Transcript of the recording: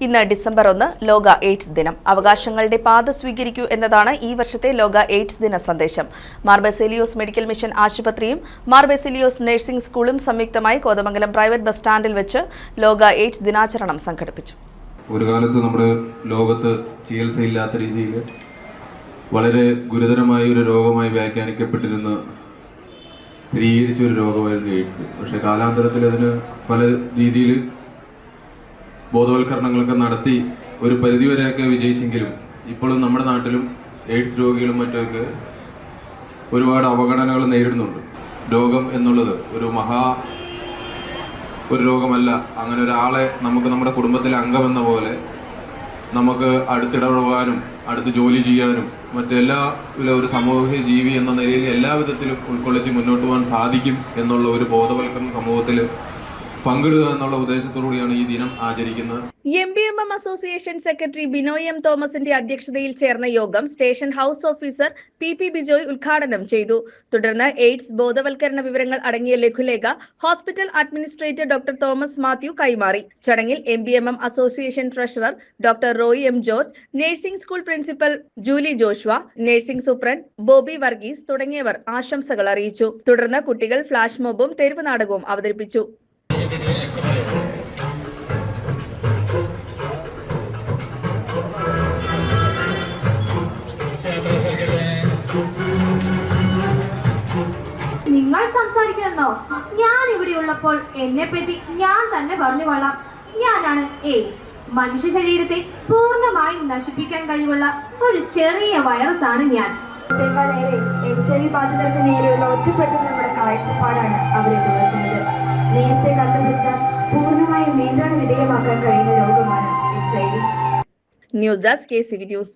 ഇന്ന് ഡിസംബർ 1 ലോക എയ്ഡ്സ് ദിനം. അവകാശങ്ങളുടെ പാത സ്വീകരിക്കൂ എന്നതാണ് ഈ വർഷത്തെ ലോക എയ്ഡ്സ് ദിന സന്ദേശം. മാർ ബസേലിയോസ് മെഡിക്കൽ മിഷൻ ആശുപത്രിയും മാർ ബസേലിയോസ് നഴ്സിംഗ് സ്കൂളും സംയുക്തമായി കോതമംഗലം പ്രൈവറ്റ് ബസ് സ്റ്റാൻഡിൽ വെച്ച് ലോക എയ്ഡ്സ് ദിനാചരണം സംഘടിപ്പിച്ചു. ഒരു കാലത്ത് നമ്മുടെ ലോകത്ത് ചികിത്സയില്ലാത്ത രീതിയിൽ വളരെ ഗുരുതരമായ ഒരു രോഗമായി വ്യാഖ്യാനിക്കപ്പെട്ടിരുന്ന സ്ഥിരീകരിച്ച ഒരു രോഗമായിരുന്നു എയ്ഡ്സ്. പക്ഷേ കാലാന്തരത്തിൽ അതിന് പല രീതിയിൽ ബോധവൽക്കരണങ്ങളൊക്കെ നടത്തി ഒരു പരിധിവരെയൊക്കെ വിജയിച്ചെങ്കിലും ഇപ്പോഴും നമ്മുടെ നാട്ടിലും എയ്ഡ്സ് രോഗികളും മറ്റൊക്കെ ഒരുപാട് അവഗണനകൾ നേരിടുന്നുണ്ട്. രോഗം എന്നുള്ളത് ഒരു രോഗമല്ല. അങ്ങനെ ഒരാളെ നമുക്ക് നമ്മുടെ കുടുംബത്തിലെ അംഗമെന്ന പോലെ നമുക്ക് അടുത്തിടപെടാനും അടുത്ത് ജോലി ചെയ്യാനും മറ്റെല്ലാ ഒരു സാമൂഹ്യ ജീവി എന്ന നിലയിൽ എല്ലാ വിധത്തിലും ഉൾക്കൊള്ളിച്ച് മുന്നോട്ട് പോകാൻ സാധിക്കും എന്നുള്ള ഒരു ബോധവൽക്കരണം സമൂഹത്തിൽ പങ്കിടുക എന്നുള്ള ഉദ്ദേശത്തോടുകൂടിയാണ് ഈ ദിനം ആചരിക്കുന്നത്. MBMM association secretary Binoy M തോമസിന്റെ അധ്യക്ഷതയിൽ ചേർന്ന യോഗം station house officer PP Bijoy ഉദ്ഘാടനം ചെയ്തു. തുടർന്ന് എയ്ഡ്സ് ബോധവൽക്കരണ വിവരങ്ങൾ അടങ്ങിയ ലഘുലേഖ hospital administrator doctor Thomas Mathew കൈമാറി. ചടങ്ങിൽ MBMM association treasurer doctor Roy M George, nursing school principal Julie Joshua, nursing superintendent Bobby Varghese തുടങ്ങിയവർ ആശംസകൾ അറിയിച്ചു. തുടർന്ന് കുട്ടികൾ ഫ്ലാഷ് മോബും തെരുവ് നാടകവും അവതരിപ്പിച്ചു. നിങ്ങൾ സംസാരിക്കുമെന്നോ? ഞാൻ ഇവിടെ ഉള്ളപ്പോൾ എന്നെ പറ്റി ഞാൻ തന്നെ പറഞ്ഞുകൊള്ളാം. ഞാനാണ് എയ്ഡ്സ്. മനുഷ്യ ശരീരത്തെ പൂർണ്ണമായും നശിപ്പിക്കാൻ കഴിവുള്ള ഒരു ചെറിയ വൈറസ് ആണ് ഞാൻ. HIV ബാധിതർക്ക് നേരെയുള്ള ഒറ്റപ്പെട്ട നമ്മുടെ കാഴ്ചപ്പാടാണ് അവരെ തുറക്കുന്നത്. നേരത്തെ കണ്ടുപിടിച്ചാൽ പൂർണ്ണമായും നിയന്ത്രണ വിധേയമാക്കാൻ കഴിയുന്ന രോഗമാണ് HIV. News desk KCV news.